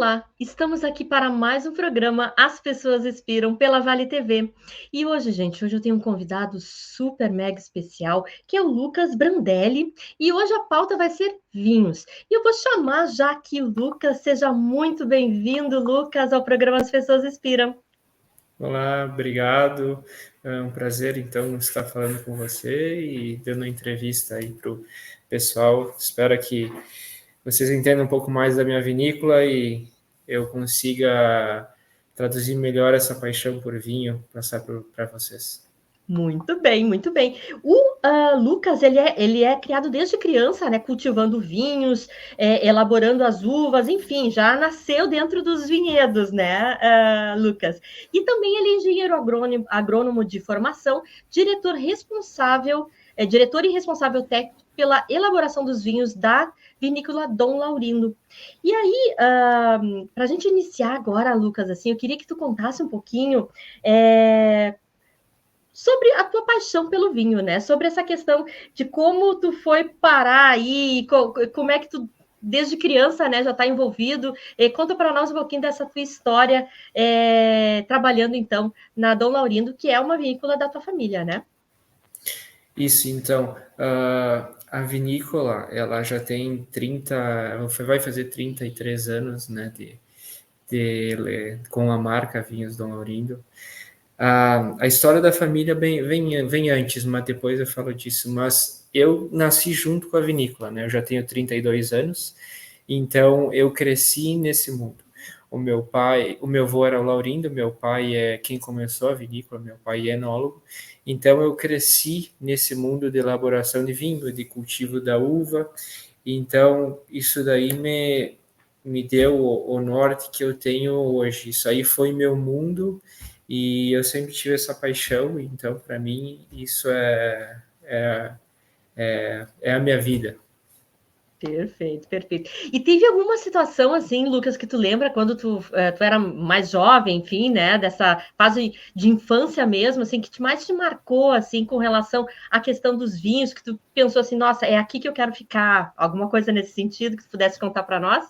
Olá, estamos aqui para mais um programa As Pessoas Inspiram pela Vale TV. E hoje eu tenho um convidado super mega especial, que é o Lucas Brandelli, e hoje a pauta vai ser vinhos. E eu vou chamar já aqui o Lucas, seja muito bem-vindo, Lucas, ao programa As Pessoas Inspiram. Olá, obrigado. É um prazer, então, estar falando com você e dando uma entrevista aí para o pessoal. Espero que vocês entendam um pouco mais da minha vinícola e eu consiga traduzir melhor essa paixão por vinho, passar para vocês. Muito bem, muito bem. O Lucas, ele é criado desde criança, né, cultivando vinhos, elaborando as uvas, enfim, já nasceu dentro dos vinhedos, né, Lucas? E também ele é engenheiro agrônomo de formação, diretor e responsável técnico pela elaboração dos vinhos da vinícola Dom Laurindo. E aí, para a gente iniciar agora, Lucas, assim, eu queria que tu contasse um pouquinho sobre a tua paixão pelo vinho, né? Sobre essa questão de como tu foi parar aí, como é que tu, desde criança, né, já está envolvido. Conta para nós um pouquinho dessa tua história, trabalhando, então, na Dom Laurindo, que é uma vinícola da tua família, né? Isso, então, a vinícola, ela já tem 30, vai fazer 33 anos, né, com a marca Vinhos Dom Laurindo. A história da família vem antes, mas depois eu falo disso. Mas eu nasci junto com a vinícola, né? Eu já tenho 32 anos, então eu cresci nesse mundo. O meu avô era o Laurindo, meu pai é quem começou a vinícola, meu pai é enólogo. Então eu cresci nesse mundo de elaboração de vinho, de cultivo da uva. Então isso daí me deu o norte que eu tenho hoje. Isso aí foi meu mundo e eu sempre tive essa paixão, então para mim isso é a minha vida. Perfeito, perfeito. E teve alguma situação assim, Lucas, que tu lembra quando tu era mais jovem, enfim, né, dessa fase de infância mesmo, assim, que mais te marcou, assim, com relação à questão dos vinhos, que tu pensou assim, nossa, é aqui que eu quero ficar? Alguma coisa nesse sentido que tu pudesse contar para nós?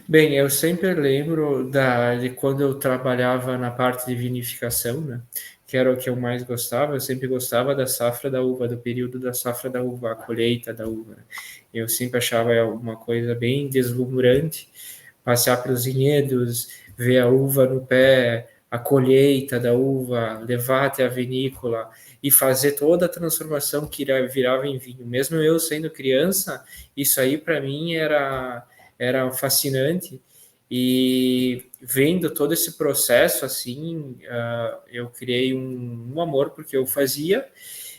Bem, eu sempre lembro de quando eu trabalhava na parte de vinificação, né? Que era o que eu mais gostava. Eu sempre gostava da safra da uva, do período da safra da uva, a colheita da uva, né? Eu sempre achava uma coisa bem deslumbrante passear pelos vinhedos, ver a uva no pé, a colheita da uva, levar até a vinícola e fazer toda a transformação que virava em vinho. Mesmo eu sendo criança, isso aí para mim era fascinante e vendo todo esse processo assim, eu criei um amor porque eu fazia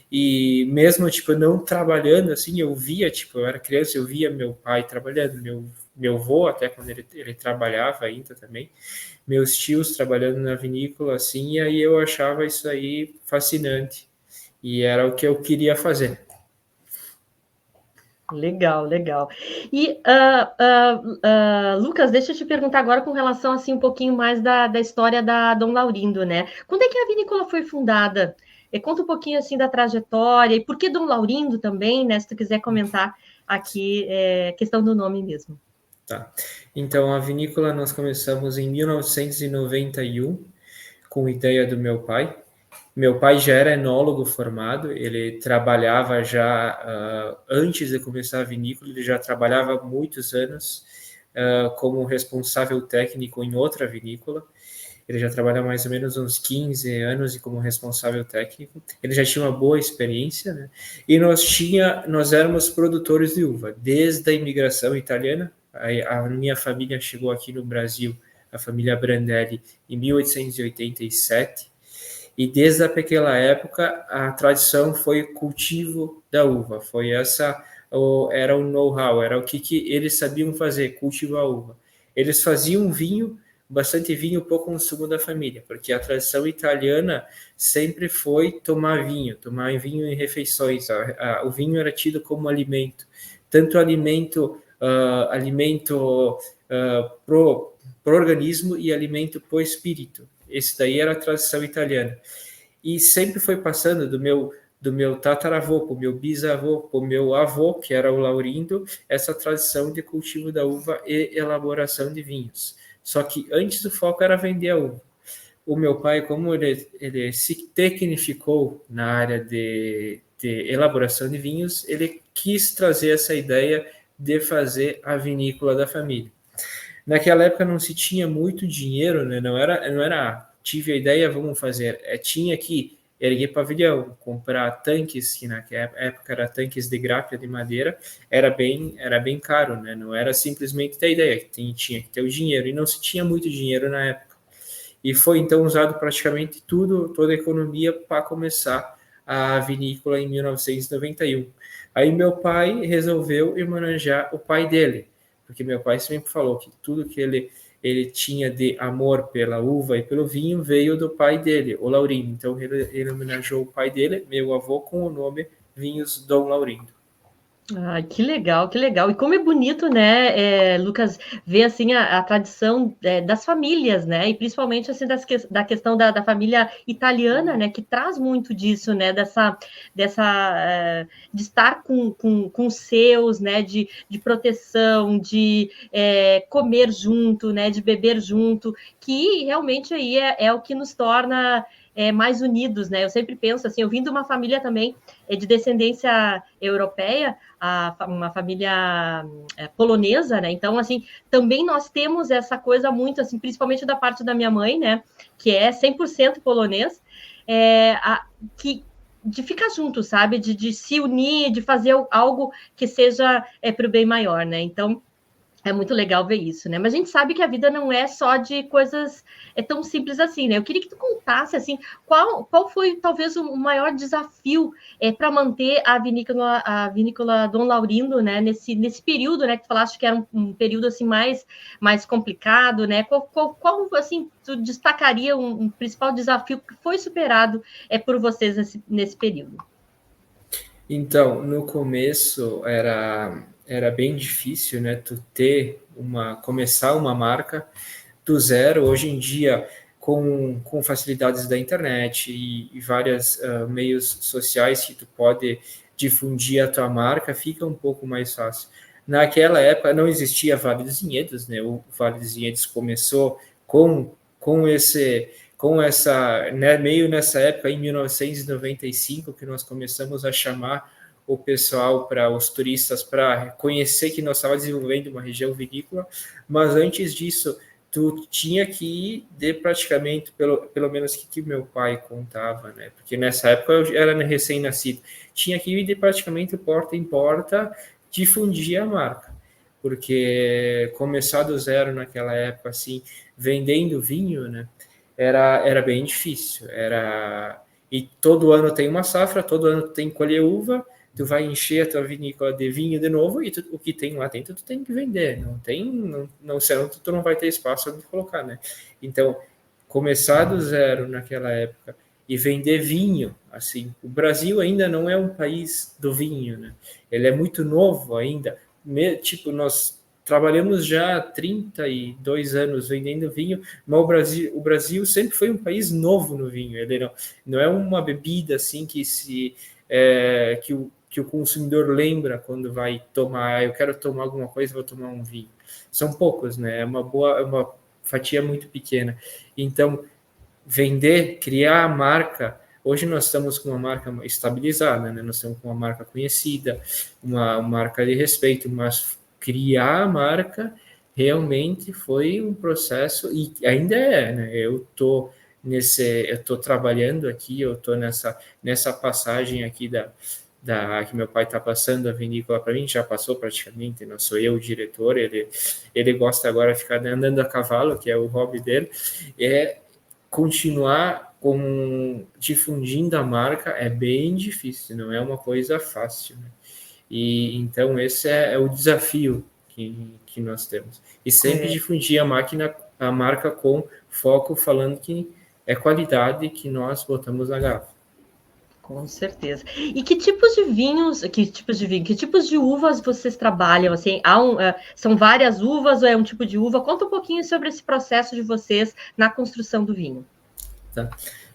e mesmo tipo não trabalhando assim, eu via, tipo, eu era criança, eu via meu pai trabalhando, meu avô até quando ele trabalhava ainda também, meus tios trabalhando na vinícola assim, e aí eu achava isso aí fascinante e era o que eu queria fazer. Legal, legal. E, Lucas, deixa eu te perguntar agora com relação, assim, um pouquinho mais da história da Dom Laurindo, né? Quando é que a vinícola foi fundada? Conta um pouquinho, assim, da trajetória e por que Dom Laurindo também, né? Se tu quiser comentar aqui, questão do nome mesmo. Tá. Então a vinícola nós começamos em 1991 com ideia do meu pai. Meu pai já era enólogo formado, ele trabalhava já antes de começar a vinícola, ele já trabalhava há muitos anos como responsável técnico em outra vinícola. Ele já trabalha mais ou menos uns 15 anos como responsável técnico. Ele já tinha uma boa experiência, né? E nós éramos produtores de uva desde a imigração italiana. A minha família chegou aqui no Brasil, a família Brandelli, em 1887. E desde aquela época a tradição foi o cultivo da uva. Foi era o know-how, era o que eles sabiam fazer, cultivar a uva. Eles faziam vinho, bastante vinho, pouco consumo da família, porque a tradição italiana sempre foi tomar vinho em refeições. O vinho era tido como alimento, tanto alimento pro organismo e alimento pro espírito. Esse daí era a tradição italiana. E sempre foi passando do meu tataravô, para o meu bisavô, para o meu avô, que era o Laurindo, essa tradição de cultivo da uva e elaboração de vinhos. Só que antes o foco era vender a uva. O meu pai, como ele se tecnificou na área de elaboração de vinhos, ele quis trazer essa ideia de fazer a vinícola da família. Naquela época não se tinha muito dinheiro, né? Não era tive a ideia, vamos fazer. Tinha que erguer pavilhão, comprar tanques, que naquela época era tanques de grápia de madeira, era bem caro, né? Não era simplesmente ter a ideia, tinha que ter o dinheiro, e não se tinha muito dinheiro na época. E foi então usado praticamente toda a economia para começar a vinícola em 1991. Aí meu pai resolveu homenagear o pai dele, porque meu pai sempre falou que tudo que ele tinha de amor pela uva e pelo vinho veio do pai dele, o Laurindo. Então ele homenageou o pai dele, meu avô, com o nome Vinhos Dom Laurindo. Ai, que legal, que legal. E como é bonito, né, Lucas, ver assim a tradição das famílias, né? E principalmente assim da questão da família italiana, né? Que traz muito disso, né? De estar com os seus, né? De proteção, de comer junto, né? De beber junto, que realmente aí é o que nos torna mais unidos, né? Eu sempre penso assim, eu vim de uma família também de descendência europeia, uma família polonesa, né? Então, assim, também nós temos essa coisa muito, assim, principalmente da parte da minha mãe, né? Que é 100% polonês, de ficar junto, sabe? De se unir, de fazer algo que seja para o bem maior, né? Então, é muito legal ver isso, né? Mas a gente sabe que a vida não é só de coisas tão simples assim, né? Eu queria que tu contasse, assim, qual foi, talvez, o maior desafio para manter a vinícola Dom Laurindo, né? Nesse período, né? Que tu falaste que era um período, assim, mais complicado, né? Qual assim, tu destacaria um principal desafio que foi superado por vocês nesse período? Então, no começo era bem difícil, né? Começar uma marca do zero. Hoje em dia, com facilidades da internet e vários meios sociais que tu pode difundir a tua marca, fica um pouco mais fácil. Naquela época não existia Vale dos Vinhedos, né? O Vale dos Vinhedos começou com essa, né, meio nessa época, em 1995, que nós começamos a chamar o pessoal, para os turistas, para conhecer que nós estávamos desenvolvendo uma região vinícola, mas antes disso, tu tinha que ir de praticamente, pelo menos que meu pai contava, né? Porque nessa época eu era recém-nascido, tinha que ir de praticamente porta em porta difundir a marca, porque começar do zero naquela época, assim, vendendo vinho, né? Era bem difícil. E todo ano tem uma safra, todo ano tem que colher uva, tu vai encher a tua vinícola de vinho de novo e o que tem lá dentro tu tem que vender. Senão tu não vai ter espaço onde colocar, né? Então, começar do zero naquela época e vender vinho, assim, o Brasil ainda não é um país do vinho, né? Ele é muito novo ainda. Tipo, nós trabalhamos já há 32 anos vendendo vinho, mas o Brasil sempre foi um país novo no vinho. Ele não é uma bebida assim que o consumidor lembra quando vai tomar. Eu quero tomar alguma coisa, vou tomar um vinho. São poucos, né? É uma fatia muito pequena. Então, criar a marca. Hoje nós estamos com uma marca estabilizada, né? Nós estamos com uma marca conhecida, uma marca de respeito, mas criar a marca realmente foi um processo, e ainda é, né? Eu tô trabalhando aqui, eu tô nessa passagem aqui que meu pai está passando a vinícola para mim, já passou praticamente, não sou eu o diretor, ele gosta agora de ficar andando a cavalo, que é o hobby dele, continuar difundindo a marca é bem difícil, não é uma coisa fácil, né? E então esse é o desafio que nós temos. E sempre difundir a marca com foco, falando que é qualidade que nós botamos na garrafa. Com certeza. E que tipos de vinhos, que tipos de uvas vocês trabalham? Assim, são várias uvas ou é um tipo de uva? Conta um pouquinho sobre esse processo de vocês na construção do vinho. Tá?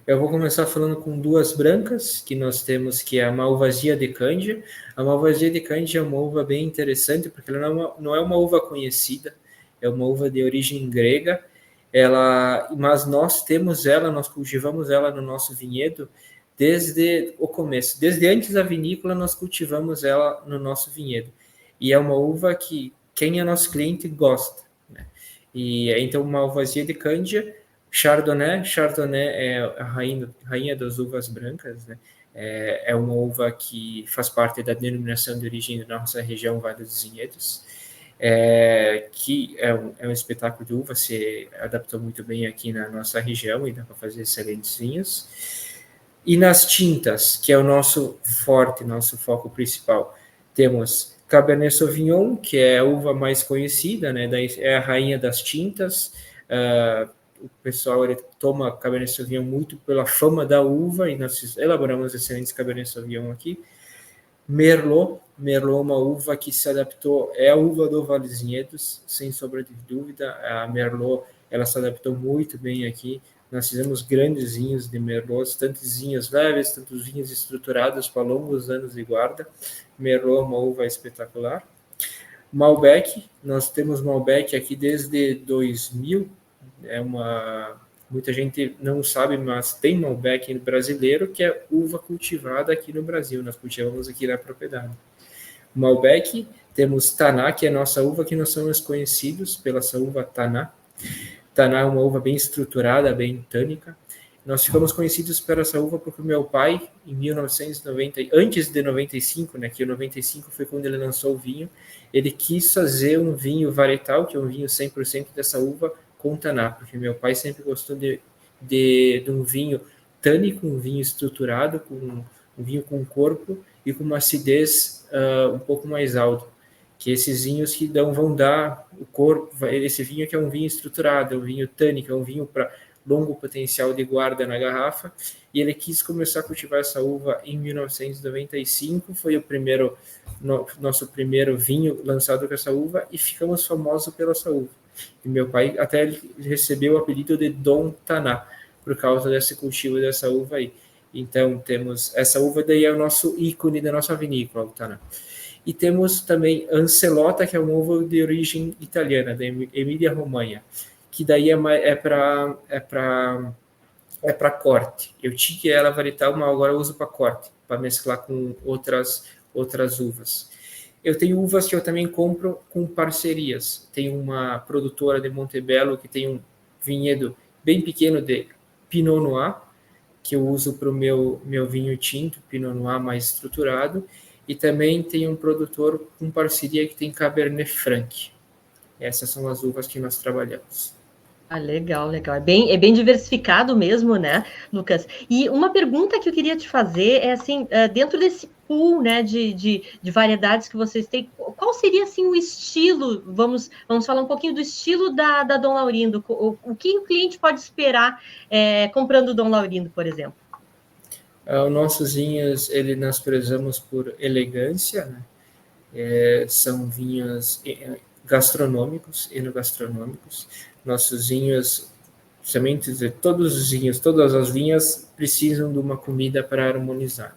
Eu vou começar falando com duas brancas, que nós temos, que é a Malvasia de Cândia. A Malvasia de Cândia é uma uva bem interessante, porque ela não é uma uva conhecida, é uma uva de origem grega, mas nós temos ela, nós cultivamos ela no nosso vinhedo desde o começo. Desde antes da vinícola, nós cultivamos ela no nosso vinhedo. E é uma uva que quem é nosso cliente gosta, né? E então, Malvasia de Cândia. Chardonnay é a rainha das uvas brancas, né? É uma uva que faz parte da denominação de origem da nossa região, Vale dos Vinhedos, que é um espetáculo de uva, se adaptou muito bem aqui na nossa região e dá para fazer excelentes vinhos. E nas tintas, que é o nosso forte, nosso foco principal, temos Cabernet Sauvignon, que é a uva mais conhecida, né? É a rainha das tintas. O pessoal toma Cabernet Sauvignon muito pela fama da uva, e nós elaboramos excelentes Cabernet Sauvignon aqui. Merlot é uma uva que se adaptou, é a uva do Vale dos Vinhedos, sem sombra de dúvida. A Merlot, ela se adaptou muito bem aqui. Nós fizemos grandes vinhos de Merlot, tantos vinhos leves, tantos vinhos estruturados para longos anos de guarda. Merlot é uma uva espetacular. Malbec, nós temos Malbec aqui desde 2000, muita gente não sabe, mas tem Malbec brasileiro, que é uva cultivada aqui no Brasil, nós cultivamos aqui na propriedade. Malbec, temos Taná, que é a nossa uva, que nós somos conhecidos pela essa uva Taná. Taná é uma uva bem estruturada, bem tânica. Nós ficamos conhecidos por essa uva porque o meu pai, em 1990, antes de 95, né, que o 95 foi quando ele lançou o vinho, ele quis fazer um vinho varietal, que é um vinho 100% dessa uva, com Taná, porque meu pai sempre gostou de um vinho tânico, um vinho estruturado, um vinho com corpo e com uma acidez um pouco mais alta, que esses vinhos que vão dar o corpo, esse vinho que é um vinho estruturado, é um vinho tânico, é um vinho para longo potencial de guarda na garrafa, e ele quis começar a cultivar essa uva em 1995, foi nosso primeiro vinho lançado com essa uva, e ficamos famosos pela essa uva. E meu pai até recebeu o apelido de Dom Taná, por causa desse cultivo dessa uva aí. Então, temos essa uva, daí é o nosso ícone da nossa vinícola, o Taná. E temos também Ancelota, que é uma uva de origem italiana, da Emília-Romanha, que daí é para corte. Eu tinha ela varietal, mas agora eu uso para corte, para mesclar com outras uvas. Eu tenho uvas que eu também compro com parcerias. Tem uma produtora de Montebello que tem um vinhedo bem pequeno de Pinot Noir, que eu uso para o meu vinho tinto, Pinot Noir mais estruturado, e também tem um produtor com parceria que tem Cabernet Franc. Essas são as uvas que nós trabalhamos. Legal, legal. É bem diversificado mesmo, né, Lucas? E uma pergunta que eu queria te fazer é assim, dentro desse pool, né, de variedades que vocês têm, qual seria assim o estilo? Vamos falar um pouquinho do estilo da Dom Laurindo. O que o cliente pode esperar comprando Dom Laurindo, por exemplo? Os nossos vinhos, nós prezamos por elegância, né? São vinhos gastronômicos, enogastronômicos. Nossos vinhos, somente todos os vinhos, todas as vinhas precisam de uma comida para harmonizar,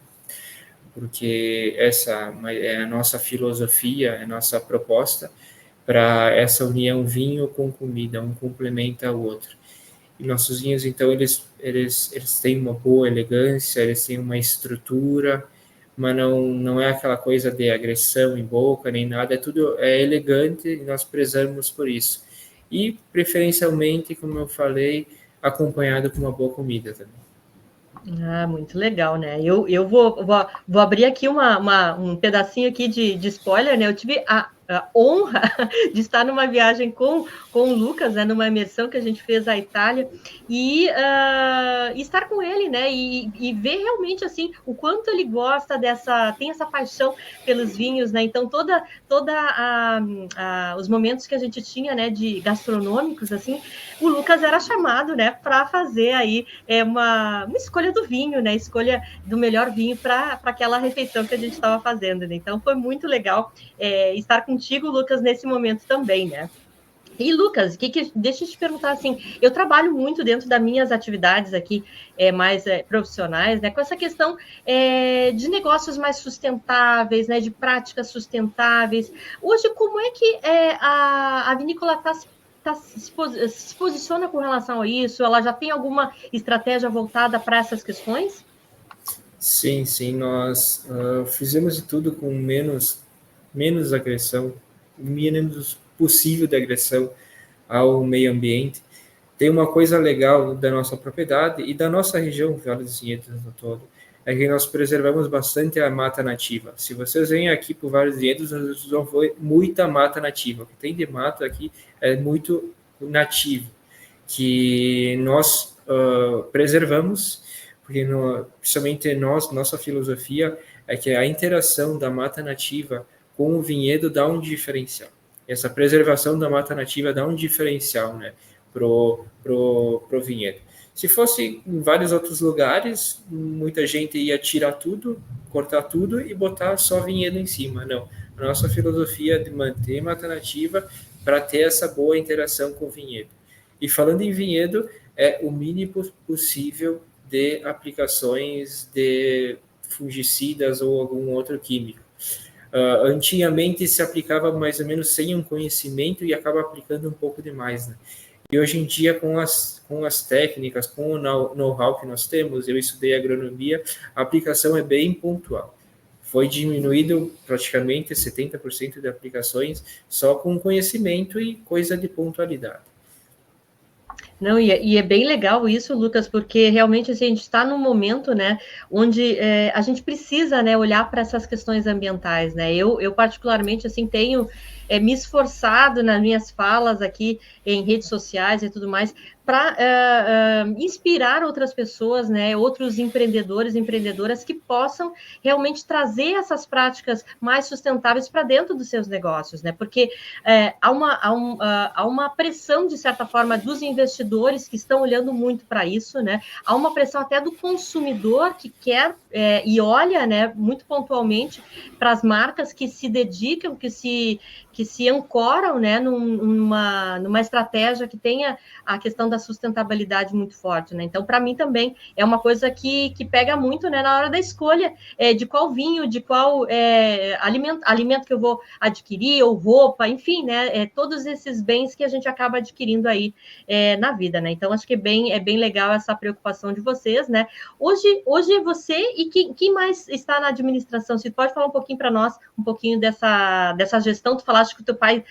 porque essa é a nossa filosofia, é a nossa proposta para essa união vinho com comida, um complementa o outro. E nossos vinhos, então, eles têm uma boa elegância, eles têm uma estrutura, mas não é aquela coisa de agressão em boca, nem nada, tudo é elegante e nós prezamos por isso. E, preferencialmente, como eu falei, acompanhado com uma boa comida também. Muito legal, né? Eu vou abrir aqui um pedacinho aqui de spoiler, né? Eu tive a honra de estar numa viagem com o Lucas, né? Numa imersão que a gente fez à Itália, e estar com ele, né? E ver realmente assim o quanto ele gosta tem essa paixão pelos vinhos, né? Então toda os momentos que a gente tinha, né? De gastronômicos, assim, o Lucas era chamado, né? Para fazer aí uma escolha do vinho, né? Escolha do melhor vinho para aquela refeição que a gente estava fazendo, né? Então foi muito legal estar contigo, Lucas, nesse momento também, né? E, Lucas, deixa eu te perguntar assim, eu trabalho muito dentro das minhas atividades aqui, mais profissionais, né, com essa questão de negócios mais sustentáveis, né, de práticas sustentáveis. Hoje, como é que a vinícola se posiciona com relação a isso? Ela já tem alguma estratégia voltada para essas questões? Sim, sim, nós fizemos de tudo com menos agressão, o menos possível de agressão ao meio ambiente. Tem uma coisa legal da nossa propriedade e da nossa região, Vale dos Vinhedos no todo, é que nós preservamos bastante a mata nativa. Se vocês vêm aqui para o Vale dos Vinhedos, vocês vão ver muita mata nativa. O que tem de mato aqui é muito nativo, que nós preservamos, porque principalmente nossa filosofia é que a interação da mata nativa com o vinhedo dá um diferencial. Essa preservação da mata nativa dá um diferencial, né, pro vinhedo. Se fosse em vários outros lugares, muita gente ia tirar tudo, cortar tudo e botar só vinhedo em cima. Não. A nossa filosofia é de manter mata nativa para ter essa boa interação com o vinhedo. E falando em vinhedo, é o mínimo possível de aplicações de fungicidas ou algum outro químico. Antigamente se aplicava mais ou menos sem um conhecimento e acaba aplicando um pouco demais, né? E hoje em dia, com as técnicas, com o know-how que nós temos, eu estudei agronomia, a aplicação é bem pontual. Foi diminuído praticamente 70% de aplicações só com conhecimento e coisa de pontualidade. Não, e é bem legal isso, Lucas, porque realmente assim, a gente está num momento, né, onde a gente precisa, né, olhar para essas questões ambientais, né? Eu particularmente assim tenho me esforçado nas minhas falas aqui em redes sociais e tudo mais para inspirar outras pessoas, né, outros empreendedores, empreendedoras que possam realmente trazer essas práticas mais sustentáveis para dentro dos seus negócios, né? Porque há uma pressão, de certa forma, dos investidores que estão olhando muito para isso, né? Há uma pressão até do consumidor que quer e olha, né, muito pontualmente para as marcas que se dedicam, que se ancoram, né, numa estratégia que tenha a questão da sustentabilidade muito forte, né? Então, para mim também é uma coisa que pega muito, né, na hora da escolha de qual vinho, de qual alimento que eu vou adquirir, ou roupa, enfim, né? Todos esses bens que a gente acaba adquirindo aí na vida, né? Então, acho que é bem legal essa preocupação de vocês, né? Hoje é você e quem mais está na administração? Você pode falar um pouquinho para nós, um pouquinho dessa gestão? Tu falaste que o teu pai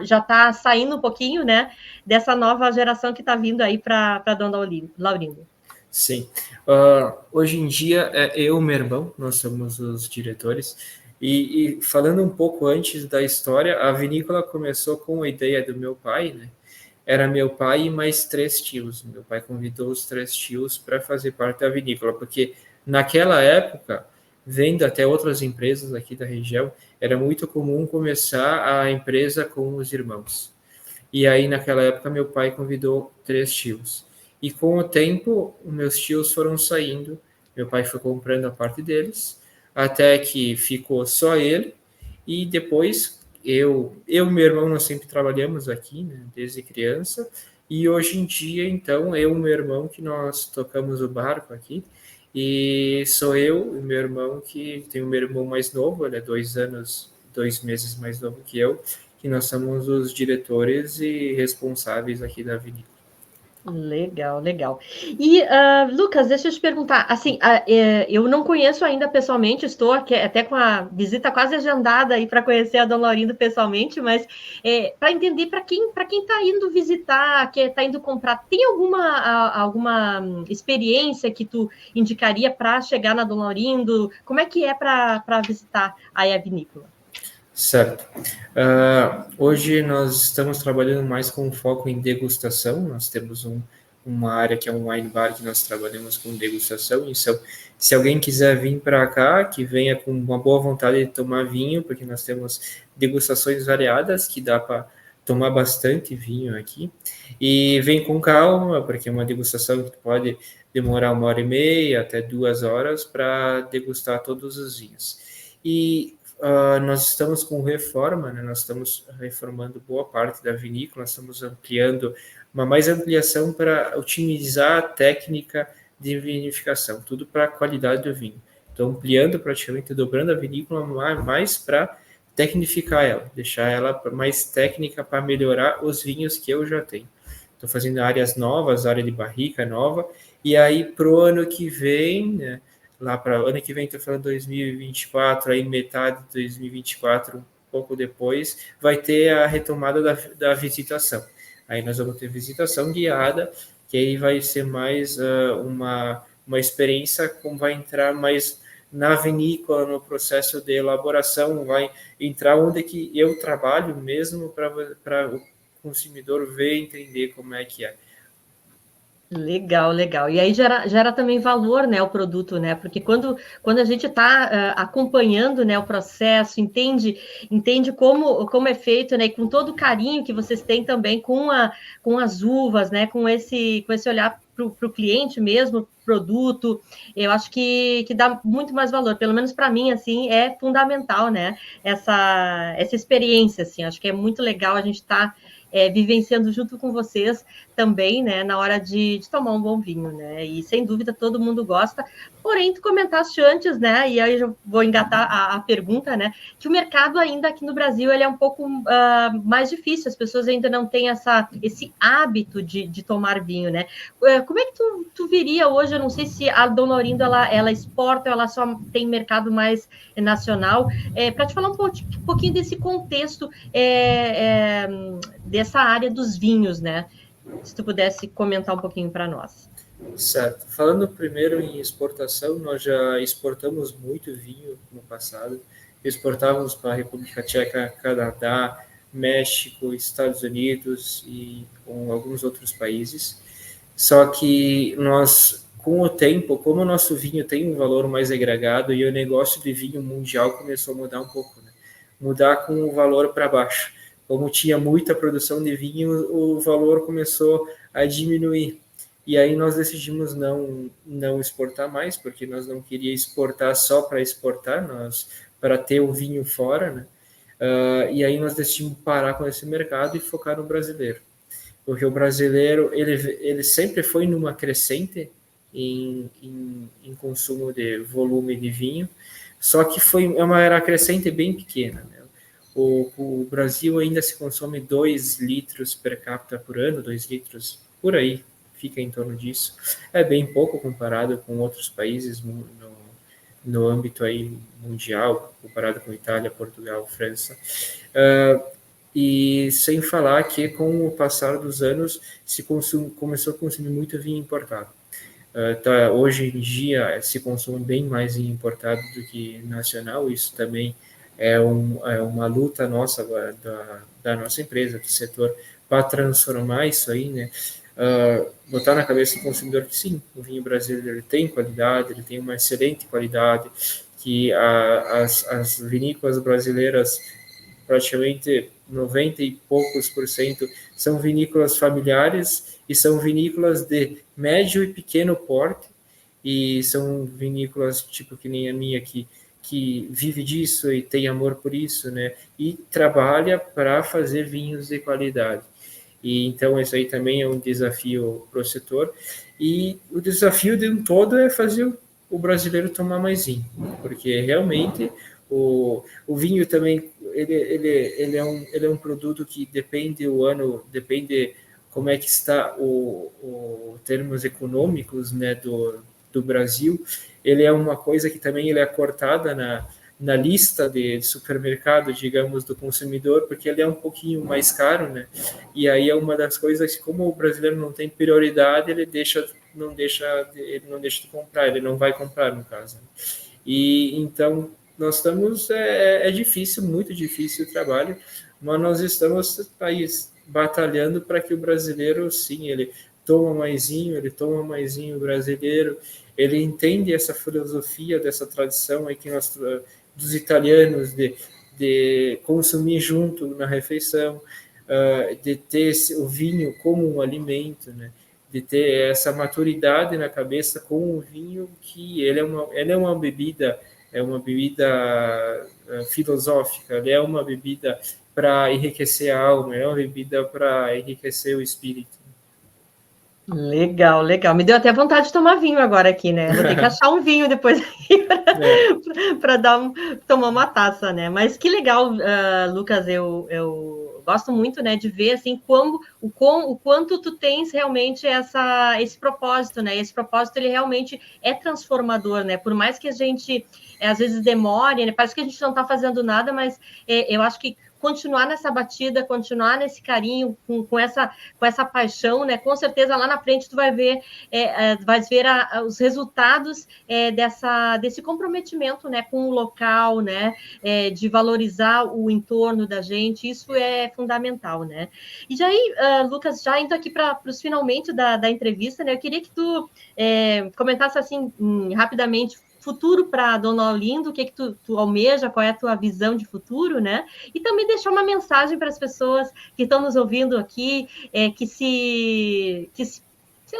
já está saindo um pouquinho, né? Dessa nova geração que está vindo aí para Dona Laurindo. Sim. Hoje em dia, eu e meu irmão, nós somos os diretores. E falando um pouco antes da história, a vinícola começou com a ideia do meu pai, né? Era meu pai e mais 3 tios. Meu pai convidou os 3 tios para fazer parte da vinícola, porque naquela época, vendo até outras empresas aqui da região, era muito comum começar a empresa com os irmãos. E aí, naquela época, meu pai convidou 3 tios. E com o tempo, meus tios foram saindo, meu pai foi comprando a parte deles, até que ficou só ele, e depois e meu irmão, nós sempre trabalhamos aqui, né, desde criança, e hoje em dia, então, eu e meu irmão que nós tocamos o barco aqui, e sou eu e meu irmão, que tem o meu irmão mais novo, ele é 2 meses mais novo que nós somos os diretores e responsáveis aqui da vinícola. Legal, legal. E, Lucas, deixa eu te perguntar, assim, eu não conheço ainda pessoalmente, estou aqui, até com a visita quase agendada aí para conhecer a Dona Laurindo pessoalmente, mas para entender para quem está indo visitar, que está indo comprar, tem alguma experiência que tu indicaria para chegar na Dona Laurindo? Como é que é para visitar aí a vinícola? Certo. Hoje nós estamos trabalhando mais com foco em degustação. Nós temos uma área que é um wine bar que nós trabalhamos com degustação. Então, se alguém quiser vir para cá, que venha com uma boa vontade de tomar vinho, porque nós temos degustações variadas que dá para tomar bastante vinho aqui. E vem com calma, porque é uma degustação que pode demorar 1h30 até 2 horas para degustar todos os vinhos. E nós estamos com reforma, né? Nós estamos reformando boa parte da vinícola, nós estamos ampliando, uma mais ampliação para otimizar a técnica de vinificação, tudo para a qualidade do vinho. Estou ampliando praticamente, dobrando a vinícola mais para tecnificar ela, deixar ela mais técnica para melhorar os vinhos que eu já tenho. Estou fazendo áreas novas, área de barrica nova, e aí para o ano que vem, né, lá para o ano que vem, estou falando 2024, aí metade de 2024, um pouco depois, vai ter a retomada da visitação. Aí nós vamos ter visitação guiada, que aí vai ser mais uma experiência, como vai entrar mais na vinícola, no processo de elaboração, vai entrar onde que eu trabalho mesmo, para o consumidor ver e entender como é que é. Legal, legal. E aí gera também valor, né, o produto, né? Porque quando a gente está acompanhando, né, o processo, entende como é feito, né? E com todo o carinho que vocês têm também com as uvas, né? Com esse olhar para o cliente mesmo, produto, eu acho que dá muito mais valor. Pelo menos para mim, assim, é fundamental, né? Essa experiência, assim, acho que é muito legal a gente estar vivenciando junto com vocês também, né, na hora de tomar um bom vinho, né, e sem dúvida todo mundo gosta, porém tu comentaste antes, né, e aí eu já vou engatar a pergunta, né, que o mercado ainda aqui no Brasil, ele é um pouco mais difícil, as pessoas ainda não têm esse hábito de tomar vinho, né, como é que tu viria hoje, eu não sei se a Dona Orindo, ela exporta, ou ela só tem mercado mais nacional, para te falar um pouquinho desse contexto, dessa área dos vinhos, né? Se tu pudesse comentar um pouquinho para nós. Certo. Falando primeiro em exportação, nós já exportamos muito vinho no passado. Exportávamos para a República Tcheca, Canadá, México, Estados Unidos e com alguns outros países. Só que nós, com o tempo, como o nosso vinho tem um valor mais agregado e o negócio de vinho mundial começou a mudar um pouco, né? Mudar com o valor para baixo. Como tinha muita produção de vinho, o valor começou a diminuir. E aí nós decidimos não exportar mais, porque nós não queríamos exportar só para exportar, nós para ter o vinho fora, né? E aí nós decidimos parar com esse mercado e focar no brasileiro. Porque o brasileiro, ele sempre foi numa crescente em consumo de volume de vinho, só que é uma crescente bem pequena, né? O Brasil ainda se consome 2 litros per capita por ano, 2 litros por aí, fica em torno disso. É bem pouco comparado com outros países no âmbito aí mundial, comparado com Itália, Portugal, França. E sem falar que com o passar dos anos começou a consumir muito vinho importado. Hoje em dia se consome bem mais vinho importado do que nacional, isso também é uma luta nossa, da nossa empresa, do setor, para transformar isso aí, né? Botar na cabeça do consumidor que sim, o vinho brasileiro ele tem qualidade, ele tem uma excelente qualidade, que as vinícolas brasileiras, praticamente 90 e poucos por cento, são vinícolas familiares e são vinícolas de médio e pequeno porte, e são vinícolas tipo que nem a minha aqui, que vive disso e tem amor por isso, né? E trabalha para fazer vinhos de qualidade. E então isso aí também é um desafio para o setor. E o desafio de um todo é fazer o brasileiro tomar mais vinho, porque realmente o vinho também ele é um produto que depende o ano, depende como é que está o termos econômicos, né, do Brasil. Ele é uma coisa que também ele é cortada na lista de supermercado, digamos, do consumidor, porque ele é um pouquinho mais caro, né? E aí é uma das coisas que, como o brasileiro não tem prioridade, ele não deixa de comprar, ele não vai comprar, no caso. E então nós estamos, é difícil, muito difícil o trabalho, mas nós estamos aí batalhando para que o brasileiro, sim, ele toma maisinho brasileiro, ele entende essa filosofia, dessa tradição aí que nós, dos italianos, de consumir junto na refeição, de ter o vinho como um alimento, né? De ter essa maturidade na cabeça com o vinho, que ele é uma bebida é uma bebida filosófica, é uma bebida para enriquecer a alma, é uma bebida para enriquecer o espírito. Legal, legal. Me deu até vontade de tomar vinho agora aqui, né? Vou ter que achar um vinho depois para tomar uma taça, né? Mas que legal, Lucas, eu gosto muito, né, de ver assim o quanto tu tens realmente esse propósito, né? Esse propósito ele realmente é transformador, né? Por mais que a gente às vezes demore, né? Parece que a gente não está fazendo nada, mas eu acho que continuar nessa batida, continuar nesse carinho, com essa paixão, né? Com certeza lá na frente tu vai ver os resultados desse comprometimento, né? Com o local, né? De valorizar o entorno da gente, isso é fundamental, né? E já aí, Lucas, já indo aqui para os finalmente da entrevista, né? Eu queria que tu comentasse assim rapidamente futuro para Dona Olinda, o que tu almeja, qual é a tua visão de futuro, né? E também deixar uma mensagem para as pessoas que estão nos ouvindo aqui, que sei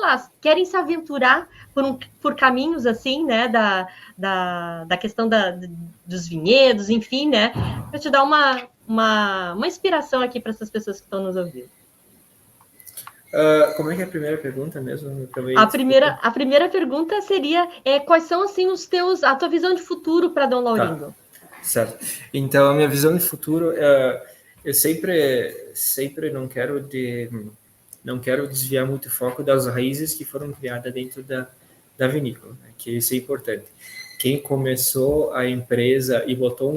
lá, querem se aventurar por caminhos assim, né, da questão dos vinhedos, enfim, né, para te dar uma inspiração aqui para essas pessoas que estão nos ouvindo. Como é que é a primeira pergunta mesmo? A primeira pergunta seria quais são assim a tua visão de futuro para Dom Laurindo? Tá. Certo. Então a minha visão de futuro, eu sempre não quero desviar muito o foco das raízes que foram criadas dentro da vinícola, né? Que isso é importante. Quem começou a empresa e botou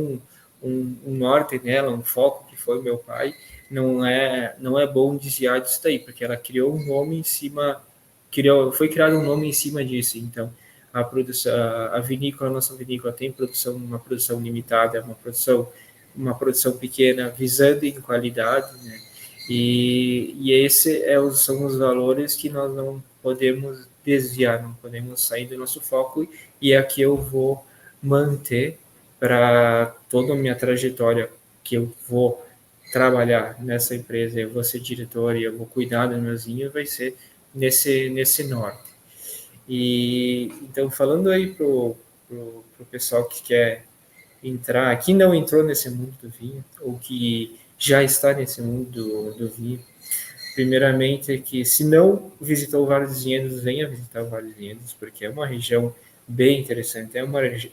um norte nela, um foco, que foi meu pai, não é bom desviar disso daí, porque ela criou um nome em cima, foi criado um nome em cima disso. Então, a vinícola, a nossa vinícola tem uma produção limitada, uma produção pequena, visando em qualidade, né? E esse são os valores que nós não podemos desviar, não podemos sair do nosso foco, e é que eu vou manter para toda a minha trajetória, que eu vou trabalhar nessa empresa, eu vou ser diretor e eu vou cuidar dos meus vinhos, vai ser nesse norte. E então, falando aí pro pessoal que quer entrar, que não entrou nesse mundo do vinho, ou que já está nesse mundo do vinho, primeiramente é que, se não visitou o Vale dos Vinhedos, venha visitar o Vale dos Vinhedos, porque é uma região bem interessante, é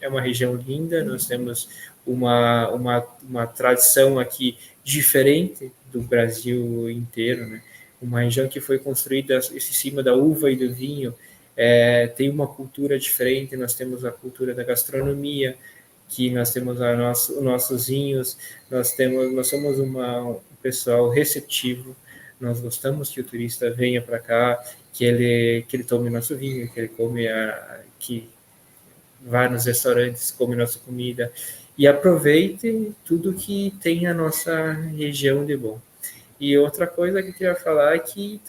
uma região linda, nós temos uma tradição aqui diferente do Brasil inteiro, né? Uma região que foi construída em cima da uva e do vinho, tem uma cultura diferente, nós temos a cultura da gastronomia, que nós temos os nossos vinhos, nós somos um pessoal receptivo, nós gostamos que o turista venha para cá, que ele tome nosso vinho, que ele que vá nos restaurantes, come nossa comida, e aproveite tudo que tem a nossa região de bom. E outra coisa que eu queria falar é que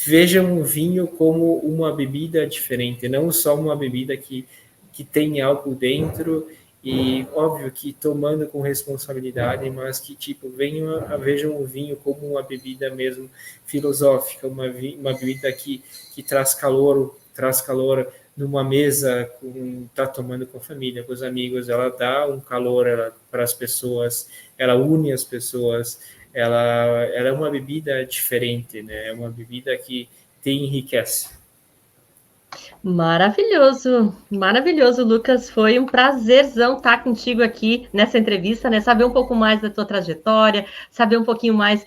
vejam o vinho como uma bebida diferente, não só uma bebida que tem algo dentro, e óbvio que tomando com responsabilidade, mas que vejam o vinho como uma bebida mesmo filosófica, uma bebida que traz calor numa mesa, tá tomando com a família, com os amigos, ela dá um calor para as pessoas, ela une as pessoas, ela é uma bebida diferente, né? É uma bebida que te enriquece. Maravilhoso, maravilhoso, Lucas. Foi um prazerzão estar contigo aqui nessa entrevista, né? Saber um pouco mais da tua trajetória, saber um pouquinho mais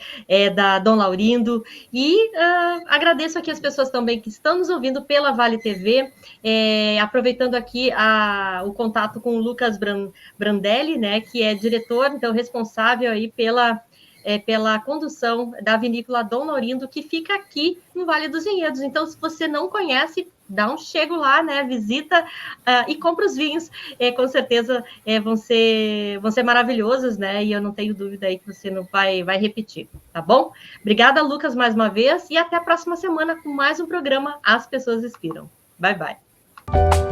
da Dom Laurindo. E agradeço aqui as pessoas também que estão nos ouvindo pela Vale TV, aproveitando aqui o contato com o Lucas Brandelli, né? Que é diretor, então responsável aí pela condução da vinícola Dom Laurindo, que fica aqui no Vale dos Vinhedos. Então, se você não conhece, dá um chego lá, né? Visita e compra os vinhos. Com certeza vão ser maravilhosos, né? E eu não tenho dúvida aí que você não vai repetir, tá bom? Obrigada, Lucas, mais uma vez, e até a próxima semana com mais um programa As Pessoas Inspiram. Bye, bye.